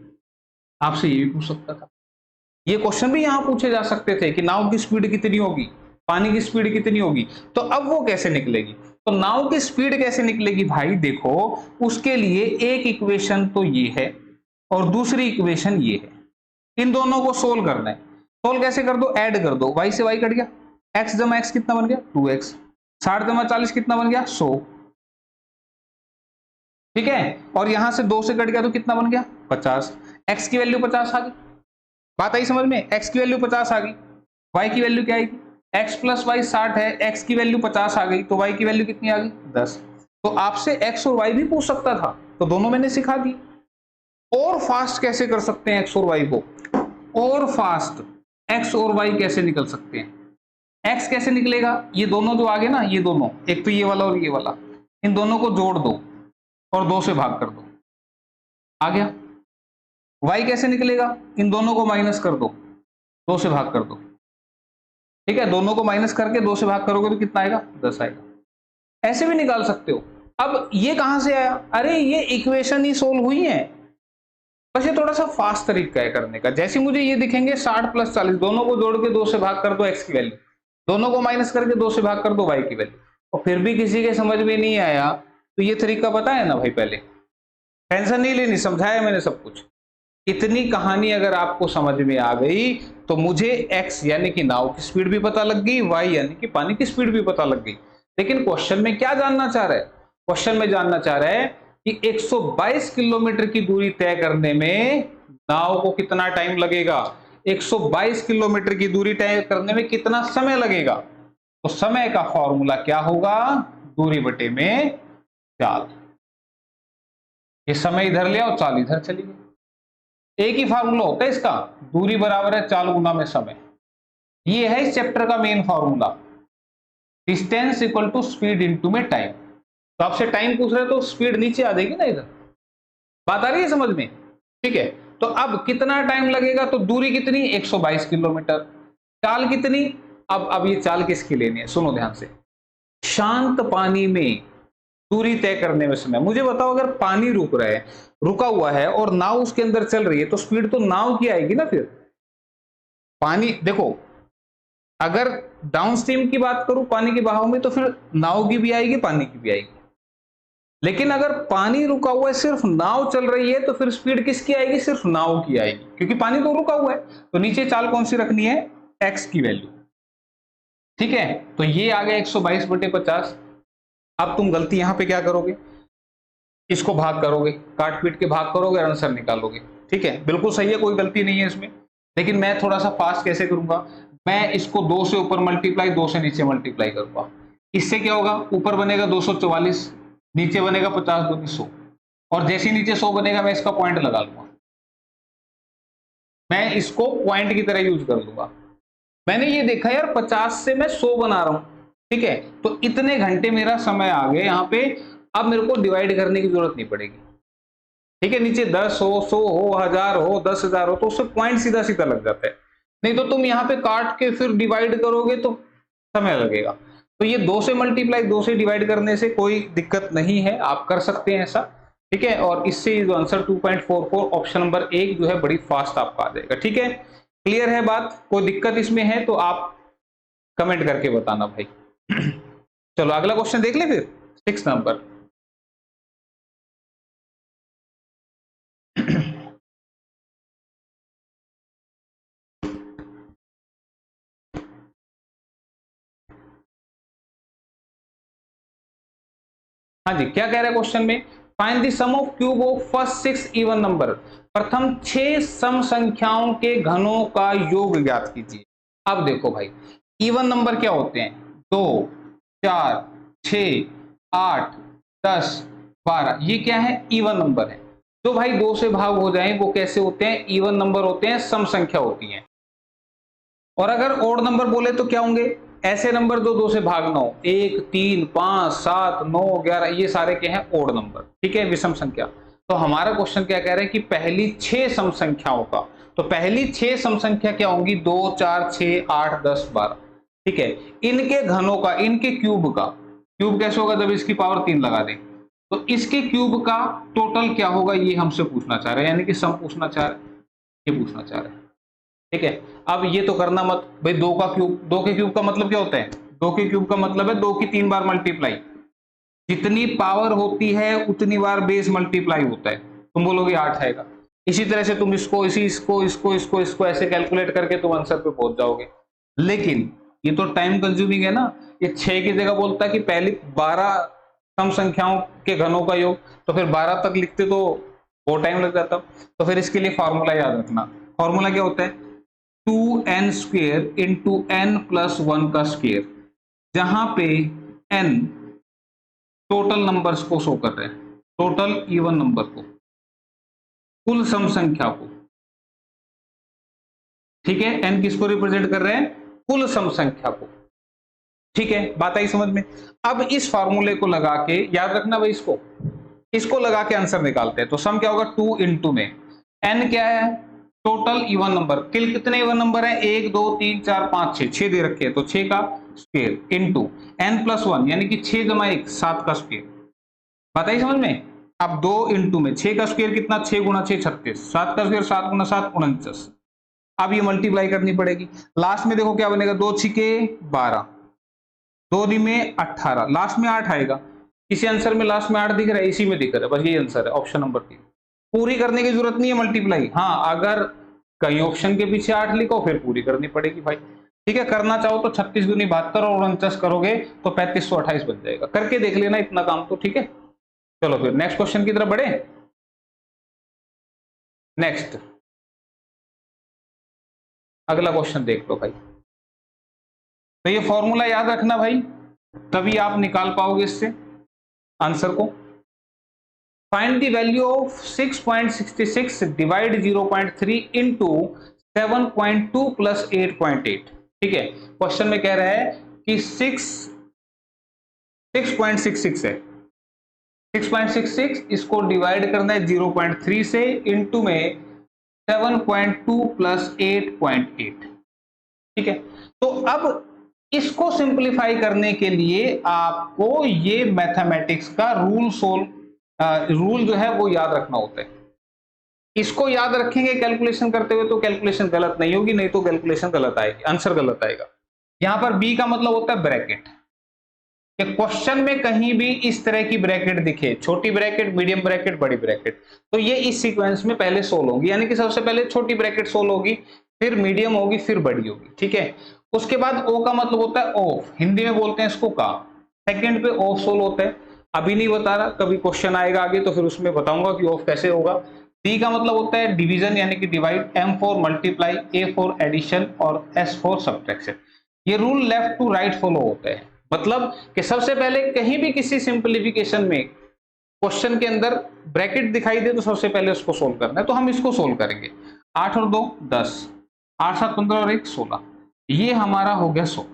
आपसे ये भी पूछ सकता था, ये क्वेश्चन भी यहां पूछे जा सकते थे कि नाव की स्पीड कितनी होगी, पानी की स्पीड कितनी होगी। तो अब वो कैसे निकलेगी? तो नाव की स्पीड कैसे निकलेगी भाई? देखो, उसके लिए एक इक्वेशन तो ये है और दूसरी इक्वेशन ये है, इन दोनों को सोल्व करना है। सोल्व कैसे कर दो? ऐड कर दो, y से y कट गया, x जमा x कितना बन गया? 2x। 60 जमा 40 कितना बन गया? 100। ठीक है, और यहां से 2 से कट गया तो कितना बन गया? 50। x की वैल्यू 50 आ गई। बात आई समझ में? x की वैल्यू 50 आ गई, y की वैल्यू क्या आएगी? x प्लस वाई 60 है, x की वैल्यू 50 आ गई, तो y की वैल्यू कितनी आ गई? 10। तो आपसे x और y भी पूछ सकता था, तो दोनों मैंने सिखा दी। और फास्ट कैसे कर सकते हैं x और y को? और फास्ट x और y कैसे निकल सकते हैं? x कैसे निकलेगा? ये दोनों जो आगे ना, ये दोनों, एक तो ये वाला और ये वाला, इन दोनों को जोड़ दो और 2 से भाग कर दो, आ गया। y कैसे निकलेगा? इन दोनों को माइनस कर दो, 2 से भाग कर दो। ठीक है, दोनों को माइनस करके 2 से भाग करोगे तो कितना आएगा? 10 आएगा। ऐसे भी निकाल सकते हो। अब ये कहां से आया? अरे ये इक्वेशन ही सोल्व हुई है, बस ये थोड़ा सा फास्ट तरीका है करने का। जैसे मुझे ये दिखेंगे 60 प्लस 40, दोनों को जोड़ के 2 से भाग कर दो x की वैल्यू, दोनों को माइनस करके 2 से भाग कर दो y की वैल्यू, और फिर भी किसी के समझ में नहीं आया, तो ये तरीका पता है ना भाई? पहले टेंशन नहीं लेनी, समझाया मैंने सब कुछ। इतनी कहानी अगर आपको समझ में आ गई तो मुझे x यानी कि नाव की स्पीड भी पता लग गई, y यानी कि पानी की स्पीड भी पता लग गई। लेकिन क्वेश्चन में क्या जानना चाह रहा है? क्वेश्चन में जानना चाह रहा है कि 122 किलोमीटर की दूरी तय करने में नाव को कितना टाइम लगेगा, 122 किलोमीटर की दूरी तय करने में कितना समय लगेगा। तो समय का फॉर्मूला क्या होगा? दूरी बटे में चाल। ये समय इधर ले आओ, चाल इधर चली गई। एक ही फार्मूला होता है इसका, दूरी बराबर है चाल गुना में समय। ये है इस चैप्टर का main formula, distance equal to speed into में टाइम। तो आपसे टाइम पूछ रहे तो स्पीड नीचे आ जाएगी ना इधर। बात आ रही है समझ में? ठीक है, तो अब कितना टाइम लगेगा? तो दूरी कितनी? 122 किलोमीटर। चाल कितनी? अब ये चाल किसकी लेनी है, सुनो ध्यान से। शांत पानी में दूरी तय करने में समय। मुझे बताओ, अगर पानी रुक रहा है, रुका हुआ है और नाव उसके अंदर चल रही है, तो स्पीड तो नाव की आएगी ना। फिर पानी देखो, अगर डाउनस्ट्रीम की बात करूं पानी के बहाव में, तो फिर नाव की भी आएगी, पानी की भी आएगी। लेकिन अगर पानी रुका हुआ है, सिर्फ नाव चल रही है, तो फिर स्पीड किसकी आएगी? सिर्फ नाव की आएगी, क्योंकि पानी तो रुका हुआ है। तो नीचे चाल कौन सी रखनी है? x की वैल्यू। ठीक है, तो ये आ गया 122 बटे 50। अब तुम गलती यहां पे क्या करोगे? इसको भाग करोगे, काट पीट के भाग करोगे, आंसर निकालोगे। ठीक है, बिल्कुल सही है, कोई गलती नहीं है इसमें। लेकिन मैं थोड़ा सा फास्ट कैसे करूंगा? मैं इसको 2 से ऊपर मल्टीप्लाई, 2 से नीचे मल्टीप्लाई करूंगा। इससे क्या होगा, ऊपर बनेगा 244, नीचे बनेगा 50 दूनी 100, और जैसे ही नीचे 100 बनेगा मैं इसका पॉइंट लगा लूंगा, मैं इसको पॉइंट की तरह यूज कर लूंगा। मैंने ये देखा यार 50 से मैं 100 बना रहा हूं, ठीक है, तो इतने घंटे मेरा समय आ गए यहाँ पे, अब मेरे को डिवाइड करने की जरूरत नहीं पड़ेगी, ठीक है, नीचे 10 हो, 100 हो, 1000 हो, 10,000 हो, तो उससे पॉइंट सीधा सीधा लग जाता है। नहीं तो तुम यहाँ पे काट के फिर डिवाइड करोगे तो समय लगेगा। तो ये 2 से मल्टीप्लाई, 2 से डिवाइड करने से कोई दिक्कत नहीं है, आप कर सकते हैं ऐसा, ठीक है। और इससे जो आंसर 2.44 ऑप्शन नंबर 1 जो है बड़ी फास्ट आपका आ जाएगा, ठीक है। क्लियर है बात, कोई दिक्कत इसमें है तो आप कमेंट करके बताना भाई। चलो अगला क्वेश्चन देख ले फिर, 6 नंबर। हाँ जी, क्या कह रहा है क्वेश्चन में, find the sum of cube of first 6 even number, प्रथम 6 सम संख्याओं के घनों का योग ज्ञात कीजिए। अब देखो भाई, इवन नंबर क्या होते हैं, 2, 4, 6, 8, 10, 12, ये क्या है, इवन नंबर है। जो भाई 2 से भाग हो जाए वो कैसे होते हैं, इवन नंबर होते हैं, सम संख्या होती है। और अगर ओड नंबर बोले तो क्या होंगे, ऐसे नंबर जो 2 से भाग ना हो, 1, 3, 5, 7, 9, 11, ये सारे क्या है, ओड नंबर, ठीक है, विषम संख्या। तो हमारा क्वेश्चन क्या कह रहा है कि पहली 6 सम संख्याओं का, तो पहली 6 सम संख्या क्या होंगी, 2, 4, 6, 8, 10, 12, ठीक है, इनके घनों का, इनके क्यूब का, क्यूब कैसे होगा, जब इसकी पावर 3 लगा दें, तो इसके क्यूब का टोटल क्या होगा, ये हमसे पूछना चाह रहे हैं, यानी कि सम पूछना चाह रहे हैं, ये पूछना चाह रहे हैं, ठीक है। अब ये तो करना मत भाई, 2 का क्यूब, 2 के क्यूब का मतलब क्या होता है, 2 के क्यूब का मतलब है 2 की 3 बार मल्टीप्लाई, जितनी पावर होती है उतनी बार बेस मल्टीप्लाई होता है, तुम बोलोगे 8 आएगा। इसी तरह से तुम इसको इसको ऐसे कैलकुलेट करके तुम आंसर पे पहुंच जाओगे। लेकिन ये तो टाइम कंज्यूमिंग है ना, ये 6 की जगह बोलता है कि पहली 12 सम संख्याओं के घनों का योग, तो फिर 12 तक लिखते तो बहुत टाइम लग जाता। तो फिर इसके लिए फॉर्मूला याद रखना, फॉर्मूला क्या होता है, 2n square into n plus 1 का स्क्वेयर, जहां पे n टोटल नंबर्स को शो कर रहे हैं, टोटल इवन नंबर को, कुल सम संख्या को, ठीक है, n किसको रिप्रेजेंट कर रहे हैं, कुल सम संख्या को, ठीक है, बात आई समझ में। अब इस फार्मूले को लगा के याद रखना भाई, इसको लगा के आंसर निकालते हैं। तो सम क्या होगा, 2 इंटू में n क्या है, टोटल इवन नंबर, कितने इवन नंबर है, 1, 2, 3, 4, 5, 6 दे रखे हैं, तो 6 का स्क्वायर इंटू n प्लस 1, यानी कि 6 जमा 1 7 का स्क्वायर, बताइए समझ में। अब 2 इंटू में 6 का स्क्वायर कितना, 6 गुना 6 36, 7 का स्क्वायर 7 गुना 7 49। अब ये मल्टीप्लाई करनी पड़ेगी, लास्ट में देखो क्या बनेगा, 2 छिके 12, 2 दी में 18, लास्ट में 8 आएगा। इसी आंसर में लास्ट में 8 दिख रहा है, इसी में दिख रहा है, बस ये आंसर है, ऑप्शन नंबर 3। पूरी करने की जरूरत नहीं है मल्टीप्लाई, हाँ अगर कहीं ऑप्शन के पीछे 8 लिखो फिर पूरी करनी पड़ेगी भाई, ठीक है। करना चाहो तो 36 दूनी 72 और 49 करोगे तो 3528 बन जाएगा, करके देख लेना इतना काम तो, ठीक है। चलो फिर नेक्स्ट क्वेश्चन की तरफ बढ़े। नेक्स्ट अगला क्वेश्चन देख लो भाई, तो ये फॉर्मूला याद रखना भाई, तभी आप निकाल पाओगे इससे आंसर को। Find the value of 6.66 divide 0.3 into 7.2 plus 8.8, ठीक है। क्वेश्चन में कह रहा है कि 6.66 है, 6.66 इसको डिवाइड करना है 0.3 से, इंटू में 7.2 प्लस 8.8, ठीक है। तो अब इसको सिंप्लीफाई करने के लिए आपको ये मैथमेटिक्स का रूल जो है वो याद रखना होता है। इसको याद रखेंगे कैलकुलेशन करते हुए तो कैलकुलेशन गलत नहीं होगी, नहीं तो कैलकुलेशन गलत आएगी, आंसर गलत आएगा। यहां पर बी का मतलब होता है ब्रैकेट, कि क्वेश्चन में कहीं भी इस तरह की ब्रैकेट दिखे, छोटी ब्रैकेट, मीडियम ब्रैकेट, बड़ी ब्रैकेट, तो ये इस सीक्वेंस में पहले सोल्व होगी, यानी कि सबसे पहले छोटी ब्रैकेट सोल्व होगी, फिर मीडियम होगी, फिर बड़ी होगी, ठीक है। उसके बाद ओ का मतलब होता है ऑफ, हिंदी में बोलते हैं इसको का, सेकंड पे ऑफ सोल्व होता है, अभी नहीं बता रहा, कभी क्वेश्चन आएगा आगे तो फिर उसमें बताऊंगा कि ऑफ कैसे होगा। डी का मतलब होता है डिवीजन यानी कि divide, M for multiply, A for addition और एस फॉर सब्ट्रैक्शन। ये rule left to right follow होता है, मतलब कि सबसे पहले कहीं भी किसी सिंपलीफिकेशन में क्वेश्चन के अंदर ब्रैकेट दिखाई दे तो सबसे पहले उसको सोल्व करना है। तो हम इसको सोल्व करेंगे। 8 और 2 10, 8 7 15 और 1 16, ये हमारा हो गया सोल्व।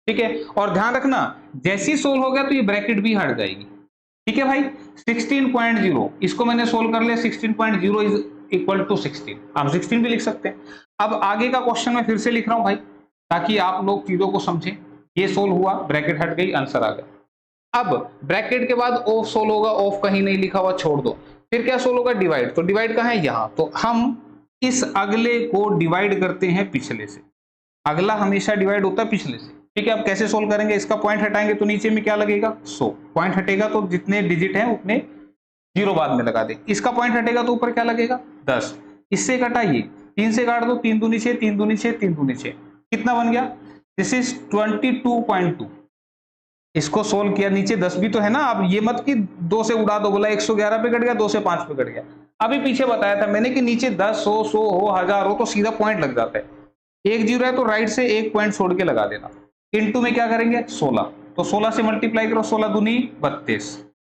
ठीक है, और ध्यान रखना जैसी सोल्व हो गया तो ये ब्रैकेट भी हट जाएगी। ठीक है भाई, 16.0 इसको मैंने सोल्व कर लिया, 16.0 इज इक्वल टू 16, हम 16 भी लिख सकते हैं। अब आगे का क्वेश्चन मैं फिर से लिख रहा हूं भाई, ताकि आप लोग चीजों को समझें। ये सोल्व हुआ, ब्रैकेट हट गई, आंसर आ गया। अब ब्रैकेट के बाद ऑफ सोल्व होगा, ऑफ कहीं नहीं लिखा हुआ, छोड़ दो। फिर क्या सोल्व होगा, डिवाइड। तो डिवाइड कहां है, यहां। तो हम इस अगले को डिवाइड करते हैं पिछले से। अगला हमेशा डिवाइड होता है पिछले से। ठीक है, अब कैसे सोल्व करेंगे, इसका पॉइंट हटाएंगे तो नीचे में क्या लगेगा 100, पॉइंट हटेगा तो जितने डिजिट हैं उतने जीरो बाद में लगा दे। इसका पॉइंट हटेगा तो ऊपर क्या लगेगा 10, इससे घटाइए, 3 से काट दो, 3 दूनी 6, 3 दूनी 6, 3 दूनी 6, कितना बन गया, दिस इज 22.2। इसको सोल्व किया, नीचे 10 भी तो है ना। अब ये मत कि 2 से उड़ा दो, बोला 111 पे कट गया, 2 से 5 पे कट गया। अभी पीछे बताया था मैंने कि नीचे 10 100 100 हो 1000 हो तो सीधा पॉइंट लग जाता है। एक जीरो है तो राइट से एक पॉइंट छोड़ के लगा देना। इनटू में क्या करेंगे 16, तो 16 से मल्टीप्लाई करो, 16 दूनी 32,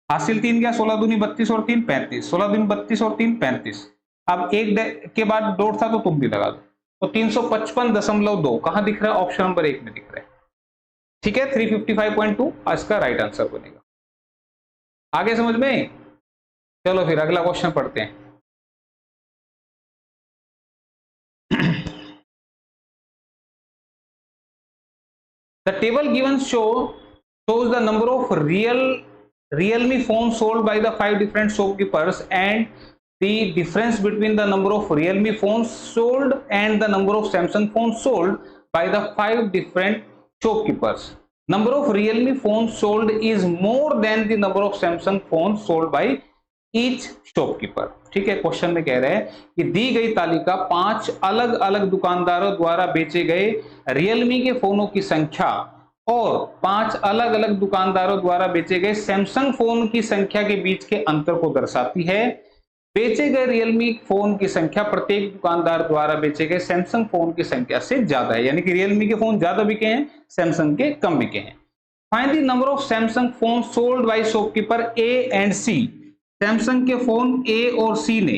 हासिल 3 गया, 16 दूनी 32 और 3 35, 16 दूनी 32 और 3 35। अब एक के बाद डॉट था तो तुम भी लगा दो, तो 355.2 कहां दिख रहा है, ऑप्शन नंबर 1 में दिख रहा है। ठीक है, 355.2 आज का राइट आंसर बनेगा। आगे समझ में, चलो फिर अगला क्वेश्चन पढ़ते हैं। The table given shows the number of Realme phones sold by the 5 different shopkeepers and the difference between the number of Realme phones sold and the number of Samsung phones sold by the 5 different shopkeepers. Number of Realme phones sold is more than the number of Samsung phones sold by each shopkeeper. ठीक है, question में कह रहे हैं कि दी गई तालिका 5 अलग अलग दुकानदारों द्वारा बेचे गए रियलमी के फोनों की संख्या और 5 अलग अलग दुकानदारों द्वारा बेचे गए सैमसंग फोन की संख्या के बीच के अंतर को दर्शाती है। बेचे गए रियलमी फोन की संख्या प्रत्येक दुकानदार द्वारा बेचे गए सैमसंग फोन की संख्या से ज्यादा है, यानी कि रियलमी के फोन ज्यादा बिके हैं, सैमसंग के कम बिके हैं। Find the number of Samsung phone sold by shopkeeper A and C. Samsung के फोन ए और सी ने,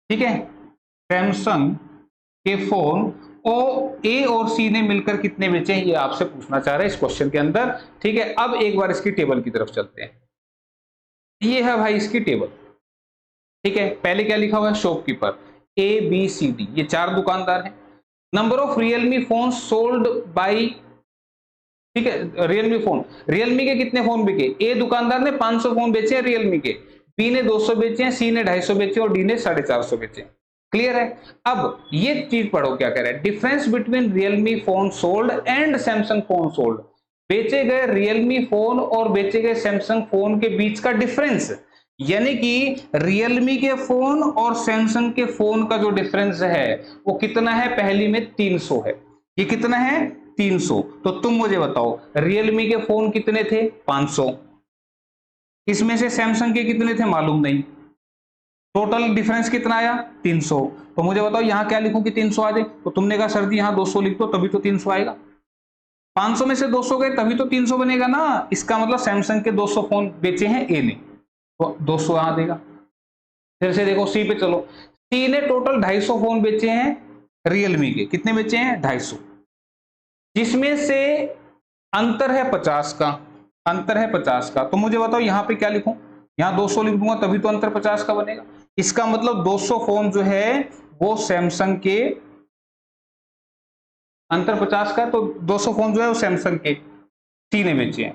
ठीक है, सैमसंग के फोन ए और सी ने मिलकर कितने बेचे हैं, ये आपसे पूछना चाह रहे हैं इस क्वेश्चन के अंदर। ठीक है, अब एक बार इसकी टेबल की तरफ चलते हैं। ये है भाई इसकी टेबल। ठीक है, पहले क्या लिखा हुआ है, shopkeeper A B C D, ये 4 दुकानदार हैं। Number of Realme phone sold by, ठीक है, रियलमी के कितने फोन बिके, ए दुकानदार ने 500 फोन बेचे हैं रियलमी के, बी ने 200 बेचे हैं, सी ने 250 बेचे और डी ने 450 बेचे। क्लियर है। अब ये चीज पढ़ो क्या कह रहा है, difference between Realme phone sold and Samsung phone sold. बेचे गए रियलमी फोन और बेचे गए सैमसंग फोन के बीच का डिफरेंस, यानी कि रियलमी के फोन और सैमसंग के फोन का जो डिफरेंस है वो कितना है, पहली में 300 है। ये कितना है 300। तो तुम मुझे बताओ रियलमी के फोन कितने थे 500, इसमें से सैमसंग के कितने थे मालूम नहीं, टोटल डिफरेंस कितना आया 300। तो मुझे बताओ यहां क्या लिखूं कि 300 आ जाए, तो तुमने कहा सर जी यहां 200 लिख दो तभी तो 300 आएगा। 500 में से 200 गए तभी तो 300 बनेगा ना। इसका मतलब सैमसंग के 200 फोन बेचे हैं ए ने, तो 200 यहां देगा। फिर से देखो सी पे चलो, सी ने टोटल 250 फोन बेचे हैं रियलमी के, कितने बेचे हैं 250, जिसमें से अंतर है 50 का, अंतर है 50 का। तो मुझे बताओ यहां पे क्या लिखूं, यहां 200 लिख दूंगा तभी तो अंतर 50 का बनेगा। इसका मतलब 200 फोन जो है वो सैमसंग के, अंतर 50 का, तो 200 फोन जो है वो सैमसंग के सी ने बेचे हैं।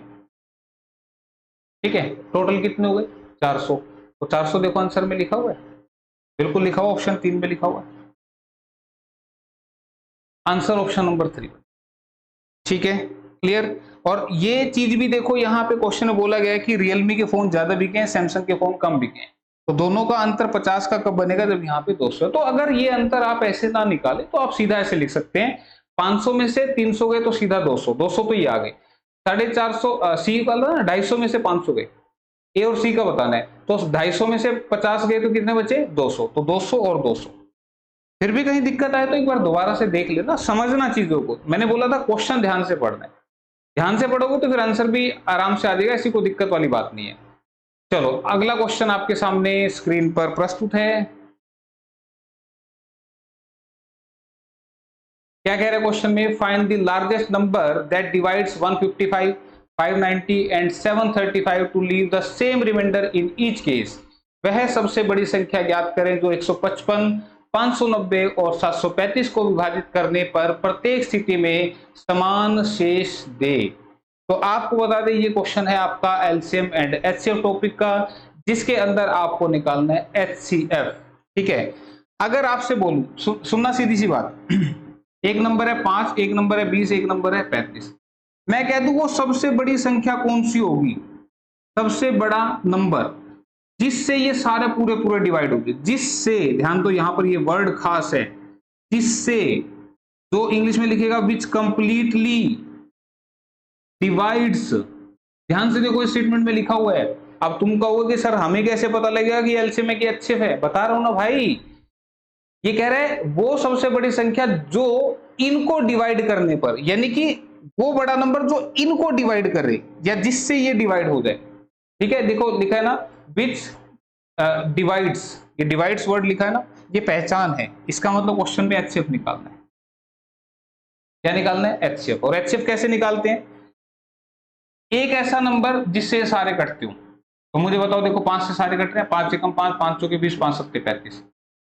ठीक है, टोटल कितने हो गए 400। तो 400 देखो आंसर में लिखा हुआ है, बिल्कुल लिखा हुआ, ऑप्शन 3 में लिखा हुआ है, आंसर ऑप्शन नंबर 3। ठीक है, क्लियर। और ये चीज भी देखो यहाँ पे क्वेश्चन में बोला गया है कि रियलमी के फोन ज्यादा बिके हैं, सैमसंग के फोन कम बिके हैं। तो दोनों का अंतर 50 का कब बनेगा, जब यहाँ पे 200। तो अगर ये अंतर आप ऐसे ना निकाले तो आप सीधा ऐसे लिख सकते हैं, 500 में से 300 गए तो सीधा 200, 200 तो ये आ गए, 450 सी वाला ना, 250 में से 500 गए, ए और सी का बताना है, तो 250 में से 50 गए तो कितने बचे 200, तो 200 और 200। फिर भी कहीं दिक्कत आए तो एक बार दोबारा से देख लेना, समझना चीजों को। मैंने बोला था क्वेश्चन ध्यान से पढ़ना है। ध्यान से पढ़ोगे तो फिर आंसर भी आराम से आ जाएगा, ऐसी कोई दिक्कत वाली बात नहीं है। चलो अगला क्वेश्चन आपके सामने स्क्रीन पर प्रस्तुत है। क्या कह रहे हैं क्वेश्चन में? Find the largest number that divides 155, 590 and 735 to leave the same remainder in each case. वह सबसे बड़ी संख्या ज्ञात करें जो 155, 590 और 735 को विभाजित करने पर प्रत्येक स्थिति में समान शेष दे। तो आपको बता दें ये क्वेश्चन है आपका एलसीएम एंड एचसीएफ टॉपिक का, जिसके अंदर आपको निकालना है एचसीएफ। ठीक है, अगर आपसे बोलूं, सुनना सीधी सी बात, एक नंबर है 5, एक नंबर है 20, एक नंबर है 35, मैं कह दूं वो सबसे बड़ी संख्या कौन सी होगी? सबसे बड़ा नंबर जिससे ये सारे पूरे पूरे डिवाइड होंगे, जिससे, ध्यान दो यहां पर ये वर्ड खास है, जिससे, जो इंग्लिश में लिखेगा विच कंप्लीटली डिवाइड्स। ध्यान से देखो इस स्टेटमेंट में लिखा हुआ है। अब तुम कहोगे सर हमें कैसे पता लगेगा कि एलसीएम है कि एचसीएफ है? बता रहा हूं ना भाई, ये कह रहा है वो सबसे बड़ी संख्या जो इनको डिवाइड करने पर, यानी कि वो बड़ा नंबर जो इनको डिवाइड करे या जिससे ये डिवाइड हो जाए। ठीक है, देखो लिखा है ना विच डिवाइड्स, ये डिवाइड्स वर्ड लिखा है ना, ये पहचान है, इसका मतलब क्वेश्चन में एचसीएफ निकालना है। क्या निकालना है? एचसीएफ। और एचसीएफ कैसे निकालते हैं? एक ऐसा नंबर जिससे सारे कटते हो। तो मुझे बताओ, देखो 5 से सारे कट रहे हैं, 5 एकम 5, 5 चौके 20, 5 सत्ते 35।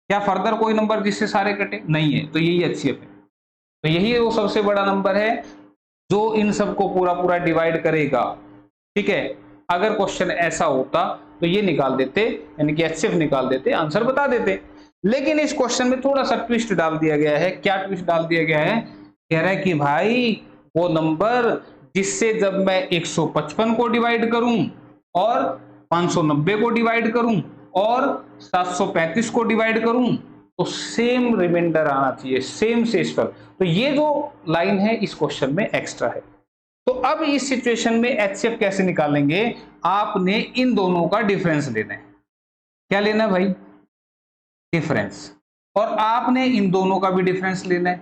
क्या फर्दर कोई नंबर जिससे सारे कटे? नहीं है, तो यही एचसीएफ है। तो यही वो सबसे बड़ा नंबर है जो इन सबको पूरा पूरा डिवाइड करेगा। ठीक है, अगर क्वेश्चन ऐसा होता तो ये निकाल देते, यानी कि एचसीएफ निकाल देते, आंसर बता देते। लेकिन इस क्वेश्चन में थोड़ा सा ट्विस्ट डाल दिया गया है। क्या ट्विस्ट डाल दिया गया है? कह रहा है कि भाई वो नंबर जिससे जब मैं 155 को डिवाइड करूं और 590 को डिवाइड करूं और 735 को डिवाइड करूं तो सेम रिमाइंडर आना चाहिए, सेम शेष पर। तो ये जो लाइन है इस क्वेश्चन में एक्स्ट्रा है। तो अब इस सिचुएशन में एचसीएफ कैसे निकालेंगे? आपने इन दोनों का डिफरेंस लेना है। क्या लेना है भाई? डिफरेंस। और आपने इन दोनों का भी डिफरेंस लेना है,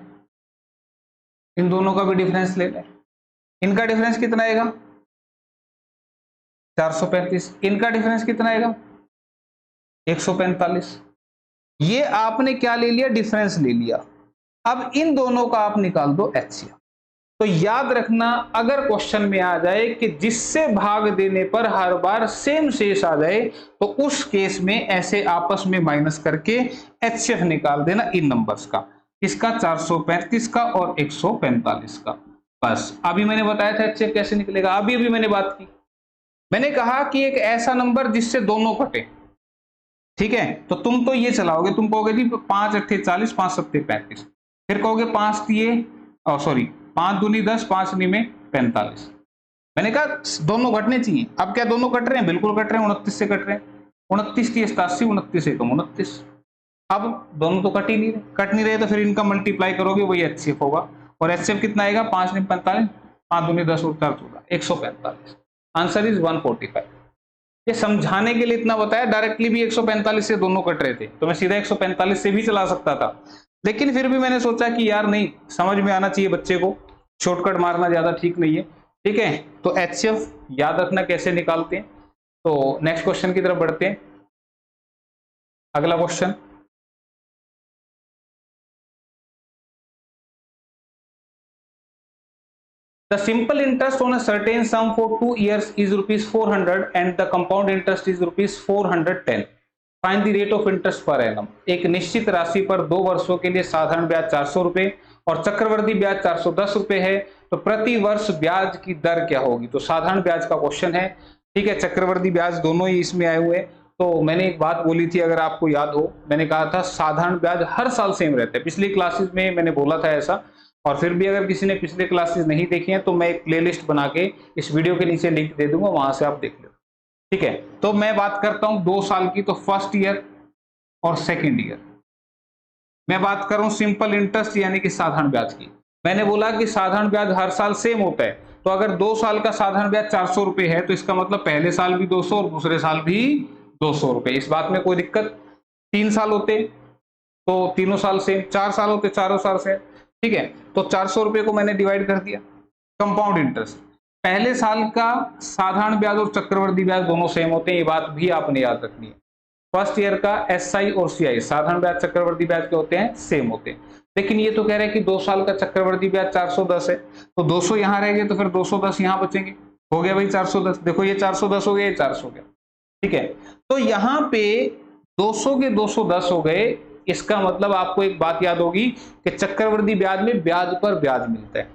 इन दोनों का भी डिफरेंस लेना है। इनका डिफरेंस कितना आएगा? 435। इनका डिफरेंस कितना आएगा? 145। ये आपने क्या ले लिया? डिफरेंस ले लिया। अब इन दोनों का आप निकाल दो एचसीएफ। तो याद रखना, अगर क्वेश्चन में आ जाए कि जिससे भाग देने पर हर बार सेम शेष आ जाए तो उस केस में ऐसे आपस में माइनस करके एचसीएफ निकाल देना इन नंबर्स का, इसका 435 का और 145 का। बस अभी मैंने बताया था एचसीएफ कैसे निकलेगा। अभी अभी मैंने बात की, मैंने कहा कि एक ऐसा नंबर जिससे दोनों कटे। ठीक है, तो तुम तो ये चलाओगे, तुम कहोगे जी 5 अट्ठे 40, 5 सत्ते 35, फिर कहोगे 5 दिए, सॉरी 5 दूनी 10, 5 नी में 45। मैंने कहा दोनों कटने चाहिए। अब क्या दोनों कट रहे हैं? बिल्कुल कट रहे हैं, 29 से कट रहे हैं। 29 30 87, 29 एकम 29। अब दोनों तो कट ही नहीं रहे, कट नहीं रहे तो फिर इनका मल्टीप्लाई करोगे वही एचसीएफ होगा। और एचसीएफ कितना आएगा? 5 नी 45, 5 दूनी 10 और 4 14, 145। Answer is 145। ये समझाने के लिए इतना बताया, डायरेक्टली भी 145 से दोनों कट रहे थे तो मैं सीधा 145 से भी चला सकता था, लेकिन फिर भी मैंने सोचा कि यार नहीं, समझ में आना चाहिए बच्चे को, शॉर्टकट मारना ज्यादा ठीक नहीं है। ठीक है, तो एचसीएफ याद रखना कैसे निकालते हैं। तो नेक्स्ट क्वेश्चन की तरफ बढ़ते हैं। अगला question, the simple interest on a certain sum for 2 years is rupees 400 and the compound interest is rupees 410. Find the rate of interest per annum. एक निश्चित राशि पर 2 वर्षों के लिए साधारण ब्याज 400 रुपए और चक्रवृद्धि ब्याज 410 रुपए है, तो प्रति वर्ष ब्याज की दर क्या होगी? तो साधारण ब्याज का क्वेश्चन है। ठीक है, चक्रवृद्धि ब्याज दोनों ही इसमें आए हुए। तो मैंने एक बात बोली थी, अगर आपको याद हो, मैंने कहा था साधारण ब्याज हर साल सेम रहता है। पिछली क्लासेस में मैंने बोला था ऐसा, और फिर भी अगर किसी ने पिछले क्लासेस नहीं देखी हैं तो मैं एक प्लेलिस्ट बना के इस वीडियो के नीचे लिंक दे दूंगा, वहां से आप देख लो। ठीक है, तो मैं बात करता हूं 2 साल की, तो फर्स्ट ईयर और सेकंड ईयर। मैं बात कर रहा हूं सिंपल इंटरेस्ट यानी कि साधारण ब्याज की। मैंने बोला कि साधारण ब्याज हर साल सेम होता है, तो अगर 2 साल का साधारण ब्याज 400 रुपए है तो इसका मतलब पहले साल भी 200 और दूसरे साल भी 200 रुपए। इस बात में कोई दिक्कत? 3 साल होते तो तीनों साल सेम, 4 साल होते चारों साल सेम। ठीक है, तो 400 रुपए को मैंने डिवाइड कर दिया। कंपाउंड इंटरेस्ट, पहले साल का साधारण ब्याज और चक्रवृद्धि ब्याज दोनों सेम होते हैं, ये बात भी आपने याद रखनी है। फर्स्ट ईयर का एसआई और सीआई साधारण ब्याज चक्रवृद्धि ब्याज के होते हैं, सेम होते हैं। लेकिन ये तो कह रहे हैं कि 2 साल का चक्रवृद्धि ब्याज 410 है, तो 200 यहां रह गए तो फिर 210 यहां बचेंगे, हो गया भाई 410। देखो ये 410 हो गया, ये 400 हो गया, ठीक है। तो यहां पे 200 के 210 हो गए, इसका मतलब आपको एक बात याद होगी कि चक्रवृद्धि ब्याज में ब्याज पर ब्याज मिलता है,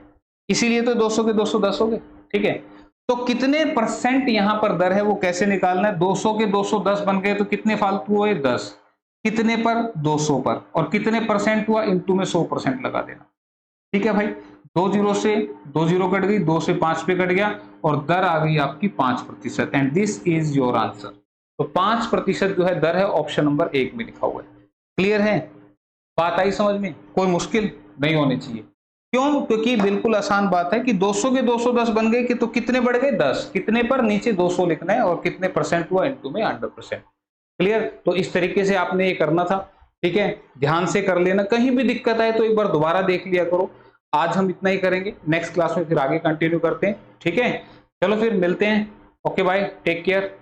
इसीलिए तो 200 के 210 हो गए, ठीक है। तो कितने परसेंट यहां पर दर है वो कैसे निकालना है? 200 के 210 बन गए तो कितने फालतू हुए? 10। कितने पर? 200 पर। और कितने परसेंट हुआ? इनटू में 100% लगा देना, ठीक है भाई। 2 जीरो से 2 जीरो कट गई, 2 से 5 पे कट गया और दर आ गई आपकी 5%। And this is your answer. तो 5% जो है दर है, ऑप्शन नंबर 1 में लिखा हुआ है। क्लियर है? बात आई समझ में? कोई मुश्किल नहीं होनी चाहिए। क्यों? क्योंकि बिल्कुल आसान बात है कि 200 के 210 बन गए कि तो कितने बढ़ गए? 10। कितने पर? नीचे 200 लिखना है और कितने परसेंट हुआ? इनटू में 100%। क्लियर? तो इस तरीके से आपने ये करना था, ठीक है। ध्यान से कर लेना, कहीं भी दिक्कत आए तो एक बार दोबारा देख लिया करो। आज हम इतना ही करेंगे, नेक्स्ट क्लास में फिर आगे कंटिन्यू करते हैं, ठीक है। चलो फिर मिलते हैं, ओके बाय, टेक केयर।